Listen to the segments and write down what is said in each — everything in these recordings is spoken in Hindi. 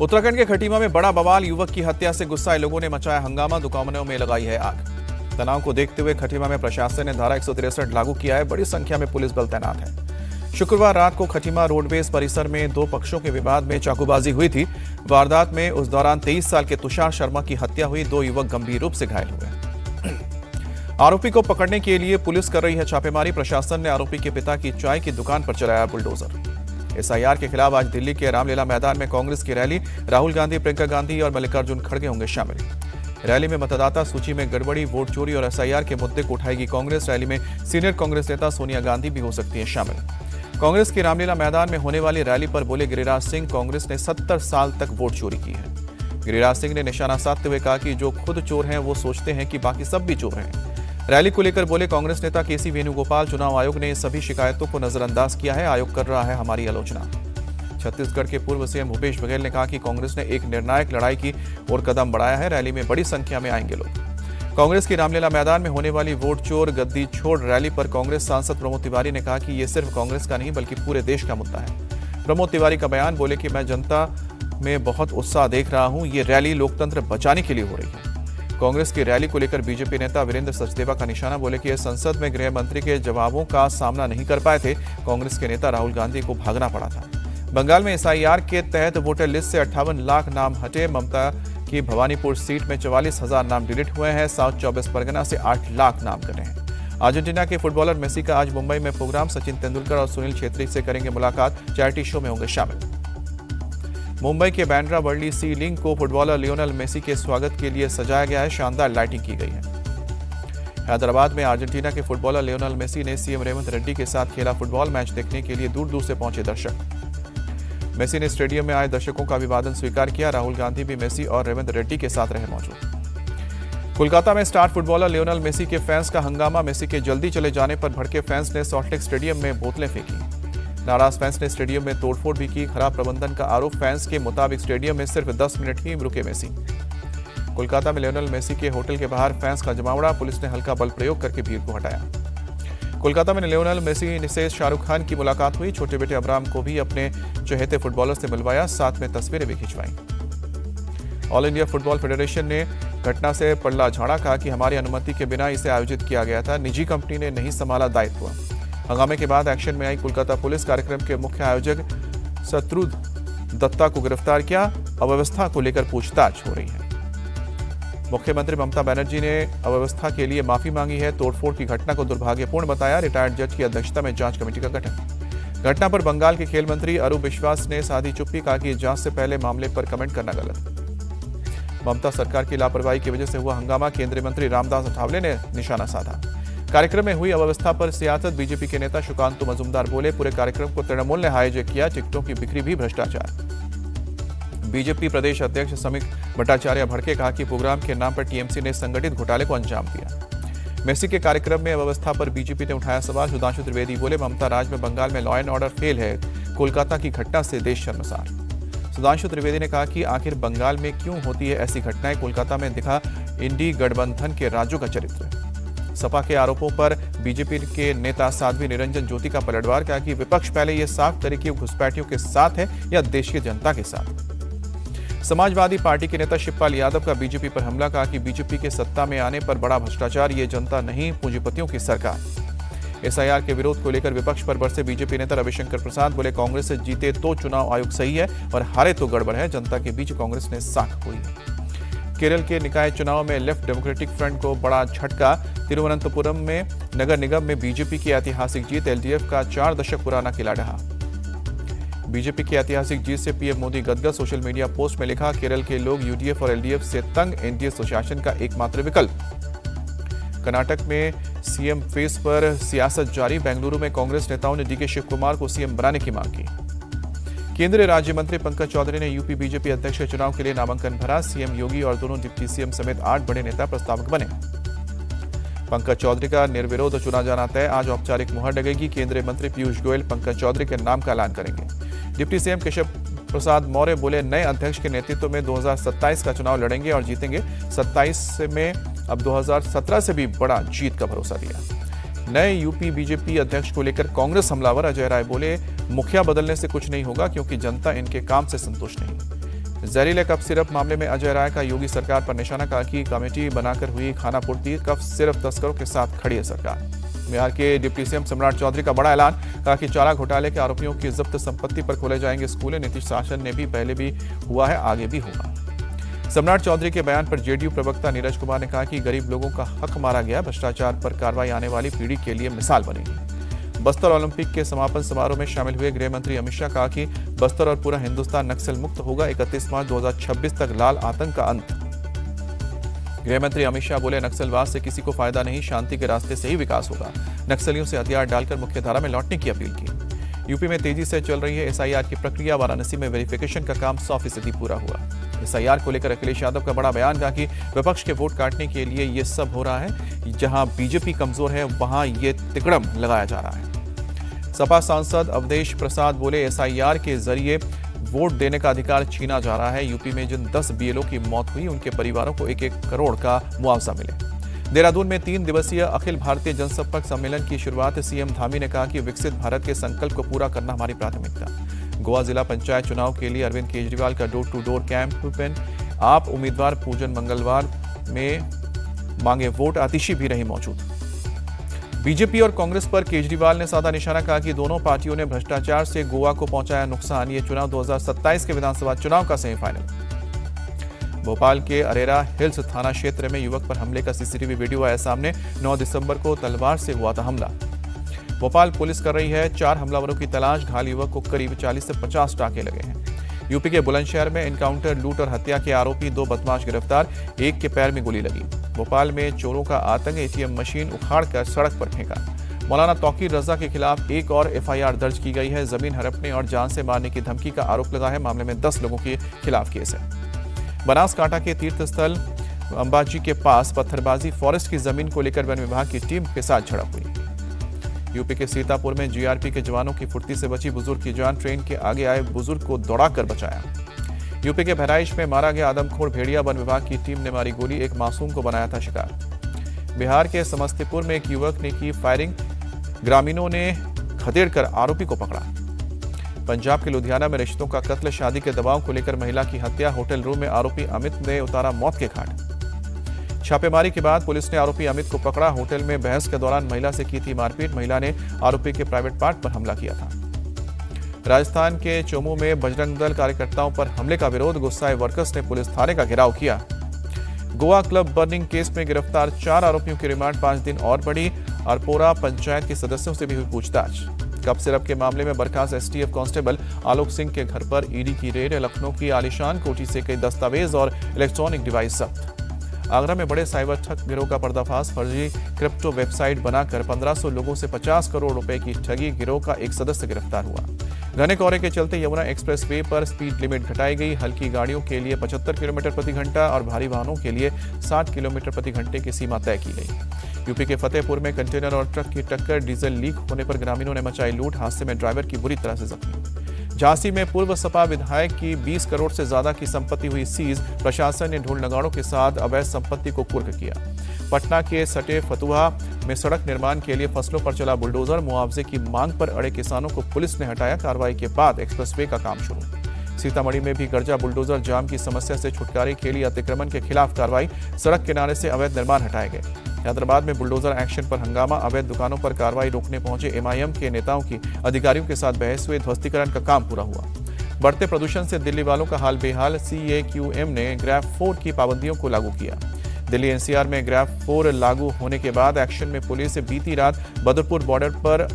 उत्तराखंड के खटीमा में बड़ा बवाल, युवक की हत्या से गुस्साए लोगों ने मचाया हंगामा, दुकानों में लगाई है आग। तनाव को देखते हुए खटीमा में प्रशासन ने धारा 163 लागू किया है। बड़ी संख्या में पुलिस बल तैनात है। शुक्रवार रात को खटीमा रोडवेज परिसर में दो पक्षों के विवाद में चाकूबाजी हुई थी। वारदात में उस दौरान 23 साल के तुषार शर्मा की हत्या हुई। दो युवक गंभीर रूप से घायल हुए। आरोपी को पकड़ने के लिए पुलिस कर रही है छापेमारी। प्रशासन ने आरोपी के पिता की चाय की दुकान पर चलाया बुलडोजर। एसआईआर के खिलाफ आज दिल्ली के रामलीला मैदान में कांग्रेस की रैली। राहुल गांधी, प्रियंका गांधी और मल्लिकार्जुन खड़गे होंगे शामिल। रैली में मतदाता सूची में गड़बड़ी, वोट चोरी और एसआईआर के मुद्दे को उठाएगी कांग्रेस। रैली में सीनियर कांग्रेस नेता सोनिया गांधी भी हो सकती है शामिल। कांग्रेस की रामलीला मैदान में होने वाली रैली पर बोले गिरिराज सिंह, कांग्रेस ने 70 साल तक वोट चोरी की है। गिरिराज सिंह ने निशाना साधते हुए कहा कि जो खुद चोर हैं वो सोचते हैं कि बाकी सब भी चोर हैं। रैली को लेकर बोले कांग्रेस नेता केसी वेणुगोपाल, चुनाव आयोग ने सभी शिकायतों को नजरअंदाज किया है। आयोग कर रहा है हमारी आलोचना। छत्तीसगढ़ के पूर्व सीएम भूपेश बघेल ने कहा कि कांग्रेस ने एक निर्णायक लड़ाई की ओर कदम बढ़ाया है। रैली में बड़ी संख्या में आएंगे लोग। कांग्रेस की रामलीला मैदान में होने वाली वोट चोर गद्दी छोड़ रैली पर कांग्रेस सांसद प्रमोद तिवारी ने कहा कि ये सिर्फ कांग्रेस का नहीं बल्कि पूरे देश का मुद्दा है। प्रमोद तिवारी का बयान, बोले कि मैं जनता में बहुत उत्साह देख रहा हूं। ये रैली लोकतंत्र बचाने के लिए हो रही है। कांग्रेस की रैली को लेकर बीजेपी नेता वीरेंद्र सचदेवा का निशाना, बोले कि संसद में गृह मंत्री के जवाबों का सामना नहीं कर पाए थे। कांग्रेस के नेता राहुल गांधी को भागना पड़ा था। बंगाल में एसआईआर के तहत वोटर लिस्ट से 58 लाख नाम हटे। ममता की भवानीपुर सीट में 44,000 नाम डिलीट हुए हैं। साउथ 24 परगना से 8 लाख नाम कटे हैं। अर्जेंटीना के फुटबॉलर मेसी का आज मुंबई में प्रोग्राम। सचिन तेंदुलकर और सुनील छेत्री से करेंगे मुलाकात। चैरिटी शो में होंगे शामिल। मुंबई के बांद्रा वर्ली सी लिंक को फुटबॉलर लियोनेल मेसी के स्वागत के लिए सजाया गया है। शानदार लाइटिंग की गई है। हैदराबाद में अर्जेंटीना के फुटबॉलर लियोनेल मेसी ने सीएम रेवंत रेड्डी के साथ खेला फुटबॉल। मैच देखने के लिए दूर दूर से पहुंचे दर्शक। मेसी ने स्टेडियम में आए दर्शकों का अभिवादन स्वीकार किया। राहुल गांधी भी मेसी और रेवंत रेड्डी के साथ रहे मौजूद। कोलकाता में स्टार फुटबॉलर लियोनेल मेसी के फैंस का हंगामा। मेसी के जल्दी चले जाने पर भड़के फैंस ने सॉल्टलेक स्टेडियम में बोतलें फेंकी। नाराज फैंस ने स्टेडियम में तोड़फोड़ भी की। खराब प्रबंधन का आरोप। फैंस के मुताबिक स्टेडियम में सिर्फ 10 मिनट ही रुके मेसी। कोलकाता में लियोनेल मेसी के होटल के बाहर फैंस का जमावड़ा। पुलिस ने हल्का बल प्रयोग करके भीड़ को हटाया। कोलकाता में लियोनेल मेसी से शाहरुख खान की मुलाकात हुई। छोटे बेटे अब्राम को भी अपने चहेते फुटबॉलर से मिलवाया। साथ में तस्वीरें भी खिंचवाई। ऑल इंडिया फुटबॉल फेडरेशन ने घटना से पल्ला झाड़ा, कहा कि हमारी अनुमति के बिना इसे आयोजित किया गया था। निजी कंपनी ने नहीं संभाला दायित्व। हंगामे के बाद एक्शन में आई कोलकाता पुलिस। कार्यक्रम के मुख्य आयोजक शत्रुघ्न दत्ता को गिरफ्तार किया। अव्यवस्था को लेकर पूछताछ हो रही है। मुख्यमंत्री ममता बनर्जी ने अव्यवस्था के लिए माफी मांगी है। तोड़फोड़ की घटना को दुर्भाग्यपूर्ण बताया। रिटायर्ड जज की अध्यक्षता में जांच कमेटी का गठन। घटना पर बंगाल के खेल मंत्री अरूप विश्वास ने साधी चुप्पी, कहा कि जांच से पहले मामले पर कमेंट करना गलत। ममता सरकार की लापरवाही की वजह से हुआ हंगामा। केंद्रीय मंत्री रामदास अठावले ने निशाना साधा। कार्यक्रम में हुई अव्यवस्था पर सियासत। बीजेपी के नेता सुकांत मजुमदार बोले, पूरे कार्यक्रम को तृणमूल ने हाईजैक किया। टिकटों की बिक्री भी भ्रष्टाचार। बीजेपी प्रदेश अध्यक्ष समीक भट्टाचार्य भड़के, कहा कि प्रोग्राम के नाम पर टीएमसी ने संगठित घोटाले को अंजाम दिया। मेसी के कार्यक्रम में अव्यवस्था पर बीजेपी ने उठाया सवाल। सुधांशु त्रिवेदी बोले, ममता राज में बंगाल में लॉ एंड ऑर्डर फेल है। कोलकाता की घटना से देश शर्मसार। सुधांशु त्रिवेदी ने कहा कि आखिर बंगाल में क्यों होती है ऐसी घटनाएं। कोलकाता में दिखा इंडी गठबंधन के राज्यों का चरित्र। सपा के आरोपों पर बीजेपी के नेता साध्वी निरंजन ज्योति का पलटवार, कहा कि विपक्ष पहले यह साफ करे कि घुसपैठियों के साथ है या देश की जनता के साथ। समाजवादी पार्टी के नेता शिवपाल यादव का बीजेपी पर हमला, कहा कि बीजेपी के सत्ता में आने पर बड़ा भ्रष्टाचार। ये जनता नहीं, पूंजीपतियों की सरकार। एसआईआर के विरोध को लेकर विपक्ष पर बरसे बीजेपी नेता रविशंकर प्रसाद, बोले कांग्रेस से जीते तो चुनाव आयोग सही है और हारे तो गड़बड़ है। जनता के बीच कांग्रेस ने साख खोई है। केरल के निकाय चुनाव में लेफ्ट डेमोक्रेटिक फ्रंट को बड़ा झटका। तिरुवनंतपुरम में नगर निगम में बीजेपी की ऐतिहासिक जीत। एलडीएफ का 4 दशक पुराना किला ढहा। बीजेपी की ऐतिहासिक जीत से पीएम मोदी गदगद। सोशल मीडिया पोस्ट में लिखा, केरल के लोग यूडीएफ और एलडीएफ से तंग। एनडीए सुशासन का एकमात्र विकल्प। कर्नाटक में सीएम फेस पर सियासत जारी। बेंगलुरु में कांग्रेस नेताओं ने डीके शिव कुमार को सीएम बनाने की मांग की। केंद्रीय राज्य मंत्री पंकज चौधरी ने यूपी बीजेपी अध्यक्ष चुनाव के लिए नामांकन भरा। सीएम योगी और दोनों डिप्टी सीएम समेत 8 बड़े नेता प्रस्तावक बने। पंकज चौधरी का निर्विरोध चुना जाना तय। आज औपचारिक मुहर लगेगी। केंद्रीय मंत्री पीयूष गोयल पंकज चौधरी के नाम का ऐलान करेंगे। डिप्टी सीएम केशव प्रसाद मौर्य बोले, नए अध्यक्ष के नेतृत्व में 2027 का चुनाव लड़ेंगे और जीतेंगे। 27 में अब 2017 से भी बड़ा जीत का भरोसा दिया। नए यूपी बीजेपी अध्यक्ष को लेकर कांग्रेस हमलावर। अजय राय बोले, मुखिया बदलने से कुछ नहीं होगा क्योंकि जनता इनके काम से संतुष्ट नहीं। जहरीले कफ सिरप मामले में अजय राय का योगी सरकार पर निशाना, कहा कि कमेटी बनाकर हुई खानापूर्ति, कफ सिरप तस्करों के साथ खड़ी है सरकार। बिहार के डिप्टी सीएम सम्राट चौधरी का बड़ा ऐलान, कहा कि चारा घोटाले के आरोपियों की जब्त संपत्ति पर खोले जाएंगे स्कूल। नीतीश शासन ने भी पहले भी हुआ है, आगे भी होगा। सम्राट चौधरी के बयान पर जेडीयू प्रवक्ता नीरज कुमार ने कहा कि गरीब लोगों का हक मारा गया, भ्रष्टाचार पर कार्रवाई आने वाली पीढ़ी के लिए मिसाल बनेगी। बस्तर ओलंपिक के समापन समारोह में शामिल हुए गृह मंत्री अमित शाह, कहा कि बस्तर और पूरा हिंदुस्तान नक्सल मुक्त होगा, 31 मार्च 2026 तक लाल आतंक का अंत। गृह मंत्री अमित शाह बोले, नक्सलवाद से किसी को फायदा नहीं, शांति के रास्ते से ही विकास होगा। नक्सलियों से हथियार डालकर मुख्यधारा में लौटने की अपील की। यूपी में तेजी से चल रही है एसआईआर की प्रक्रिया, वाराणसी में वेरिफिकेशन का काम 100% पूरा हुआ। एसआईआर को लेकर अखिलेश यादव का बड़ा बयान, कहा कि विपक्ष के वोट काटने के लिए ये सब हो रहा है, जहां बीजेपी कमजोर है वहां ये तिकड़म लगाया जा रहा है। सपा सांसद अवधेश प्रसाद बोले, एसआईआर के जरिए वोट देने का अधिकार छीना जा रहा है। यूपी में जिन 10 बीएलओ की मौत हुई, उनके परिवारों को 1-1 करोड़ का मुआवजा मिले। देहरादून में 3 दिवसीय अखिल भारतीय जनसंपर्क सम्मेलन की शुरुआत सीएम धामी ने कहा कि विकसित भारत के संकल्प को पूरा करना हमारी प्राथमिकता। गोवा जिला पंचायत चुनाव के लिए अरविंद केजरीवाल का डोर टू डोर कैंपेन, आप उम्मीदवार पूजन मंगलवार में मांगे वोट, आतिशी भी रही मौजूद। बीजेपी और कांग्रेस पर केजरीवाल ने साधा निशाना, कहा कि दोनों पार्टियों ने भ्रष्टाचार से गोवा को पहुंचाया नुकसान। ये चुनाव 2027 के विधानसभा चुनाव का सेमीफाइनल। भोपाल के अरेरा हिल्स थाना क्षेत्र में युवक पर हमले का सीसीटीवी वीडियो आया सामने। 9 दिसंबर को तलवार से हुआ था हमला। भोपाल पुलिस कर रही है 4 हमलावरों की तलाश। घायल युवक को करीब 40 से 50 टाके लगे हैं। यूपी के बुलंदशहर में एनकाउंटर, लूट और हत्या के आरोपी 2 बदमाश गिरफ्तार, एक के पैर में गोली लगी। भोपाल में चोरों का आतंक, एटीएम मशीन उखाड़कर सड़क पर फेंका। मौलाना तौकीर रजा के खिलाफ एक और एफआईआर दर्ज की गई है। जमीन हड़पने और जान से मारने की धमकी का आरोप लगा है। मामले में 10 लोगों के खिलाफ केस है। बनासकांठा के तीर्थ स्थल अंबाजी के पास पत्थरबाजी, फॉरेस्ट की जमीन को लेकर वन विभाग की टीम के साथ झड़प हुई। यूपी के सीतापुर में जीआरपी के जवानों की फुर्ती से बची बुजुर्ग की जान, ट्रेन के आगे आए बुजुर्ग को दौड़ाकर बचाया। यूपी के बहराइच में मारा गया आदमखोर भेड़िया, वन विभाग की टीम ने मारी गोली, एक मासूम को बनाया था शिकार। बिहार के समस्तीपुर में एक युवक ने की फायरिंग, ग्रामीणों ने खदेड़कर आरोपी को पकड़ा। पंजाब के लुधियाना में रिश्तों का कत्ल, शादी के दबाव को लेकर महिला की हत्या, होटल रूम में आरोपी अमित ने उतारा मौत के घाट। छापेमारी के बाद पुलिस ने आरोपी अमित को पकड़ा। होटल में बहस के दौरान महिला से की थी मारपीट, महिला ने आरोपी के प्राइवेट पार्ट पर हमला किया था। राजस्थान के चोमू में बजरंग दल कार्यकर्ताओं पर हमले का विरोध, गुस्साए वर्कर्स ने पुलिस थाने का घेराव किया। गोवा क्लब बर्निंग केस में गिरफ्तार 4 आरोपियों की रिमांड 5 दिन और बढ़ी। अरपोरा पंचायत के सदस्यों से भी हुई पूछताछ। कप सिरप के मामले में बर्खास्त एसटीएफ कांस्टेबल आलोक सिंह के घर पर ईडी की रेड। लखनऊ की आलीशान कोठी से कई दस्तावेज और इलेक्ट्रॉनिक डिवाइस जब्त। आगरा में बड़े साइबर ठग गिरोह का पर्दाफाश, फर्जी क्रिप्टो वेबसाइट बनाकर 1500 लोगों से 50 करोड़ रुपए की ठगी। गिरोह का एक सदस्य गिरफ्तार हुआ। घने कोहरे के चलते यमुना एक्सप्रेस वे पर स्पीड लिमिट घटाई गई। हल्की गाड़ियों के लिए 75 किलोमीटर प्रति घंटा और भारी वाहनों के लिए 60 किलोमीटर प्रति घंटे की सीमा तय की गई। यूपी के फतेहपुर में कंटेनर और ट्रक की टक्कर, डीजल लीक होने पर ग्रामीणों ने मचाई लूट। हादसे में ड्राइवर की बुरी तरह से जख्मी। झांसी में पूर्व सपा विधायक की 20 करोड़ से ज्यादा की संपत्ति हुई सीज। प्रशासन ने ढोल नगाड़ों के साथ अवैध संपत्ति को कुर्क किया। पटना के सटे फतुहा में सड़क निर्माण के लिए फसलों पर चला बुलडोजर, मुआवजे की मांग पर अड़े किसानों को पुलिस ने हटाया। कार्रवाई के बाद एक्सप्रेसवे का काम शुरू। सीतामढ़ी में भी गर्जा बुलडोजर, जाम की समस्या से छुटकारे के लिए अतिक्रमण के खिलाफ कार्रवाई। सड़क किनारे से अवैध निर्माण हटाए गए। हैदराबाद में बुलडोजर एक्शन पर हंगामा, अवैध दुकानों पर कार्रवाई रोकने पहुंचे एमआईएम के नेताओं की अधिकारियों के साथ बहस हुई। ध्वस्तीकरण का काम पूरा हुआ। बढ़ते प्रदूषण से दिल्ली वालों का हाल बेहाल, CAQM ने ग्रैफ 4 की पाबंदियों को लागू किया। दिल्ली एनसीआर में ग्रैफ 4 लागू होने के बाद एक्शन में पुलिस बीती रात बदरपुर बॉर्डर पर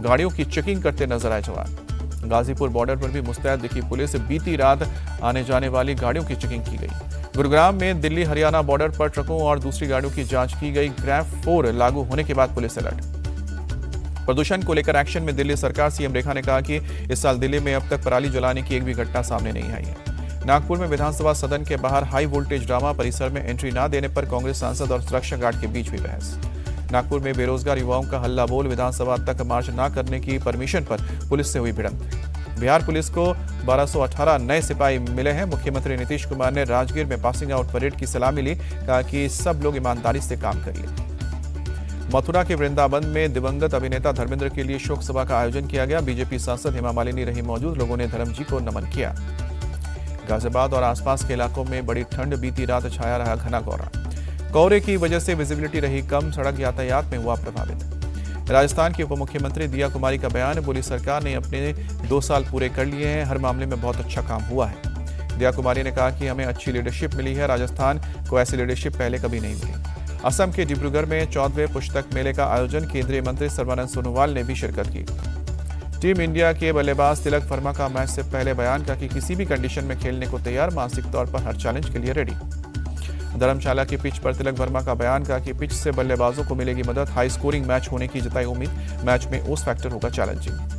गाड़ियों की चेकिंग करते नजर आए जवान। गाजीपुर बॉर्डर पर भी मुस्तैद दिखी पुलिस, बीती रात आने जाने वाली गाड़ियों की चेकिंग की गई। गुरुग्राम में दिल्ली हरियाणा बॉर्डर पर ट्रकों और दूसरी गाड़ियों की जांच की गई। ग्रैफ 4 लागू होने के बाद पुलिस अलर्ट। प्रदूषण को लेकर एक्शन में दिल्ली सरकार, सीएम रेखा ने कहा कि इस साल दिल्ली में अब तक पराली जलाने की एक भी घटना सामने नहीं आई है। नागपुर में विधानसभा सदन के बाहर हाई वोल्टेज ड्रामा, परिसर में एंट्री न देने पर कांग्रेस सांसद और सुरक्षा गार्ड के बीच हुई बहस। नागपुर में बेरोजगार युवाओं का हल्ला बोल, विधानसभा तक मार्च न करने की परमिशन पर पुलिस से हुई भिड़ंत। बिहार पुलिस को 1218 नए सिपाही मिले हैं। मुख्यमंत्री नीतीश कुमार ने राजगीर में पासिंग आउट परेड की सलामी ली, कहा कि सब लोग ईमानदारी से काम करिए। मथुरा के वृंदावन में दिवंगत अभिनेता धर्मेंद्र के लिए शोक सभा का आयोजन किया गया। बीजेपी सांसद हेमा मालिनी रही मौजूद, लोगों ने धर्म जी को नमन किया। गाजियाबाद और आसपास के इलाकों में बड़ी ठंड, बीती रात छाया रहा घना कोहरा। कोहरे की वजह से विजिबिलिटी रही कम, सड़क यातायात में हुआ प्रभावित। राजस्थान की उप मुख्यमंत्री दिया कुमारी का बयान, बोली सरकार ने अपने 2 साल पूरे कर लिए हैं, हर मामले में बहुत अच्छा काम हुआ है। दिया कुमारी ने कहा कि हमें अच्छी लीडरशिप मिली है, राजस्थान को ऐसी लीडरशिप पहले कभी नहीं मिली। असम के डिब्रूगढ़ में 14वें पुस्तक मेले का आयोजन, केंद्रीय मंत्री सर्बानंद सोनोवाल ने भी शिरकत की। टीम इंडिया के बल्लेबाज तिलक वर्मा का मैच से पहले बयान, कहा कि किसी भी कंडीशन में खेलने को तैयार, मानसिक तौर पर हर चैलेंज के लिए रेडी। धर्मशाला की पिच पर तिलक वर्मा का बयान, कहा कि पिच से बल्लेबाजों को मिलेगी मदद, हाई स्कोरिंग मैच होने की जताई उम्मीद, मैच में ओस फैक्टर होगा चैलेंजिंग।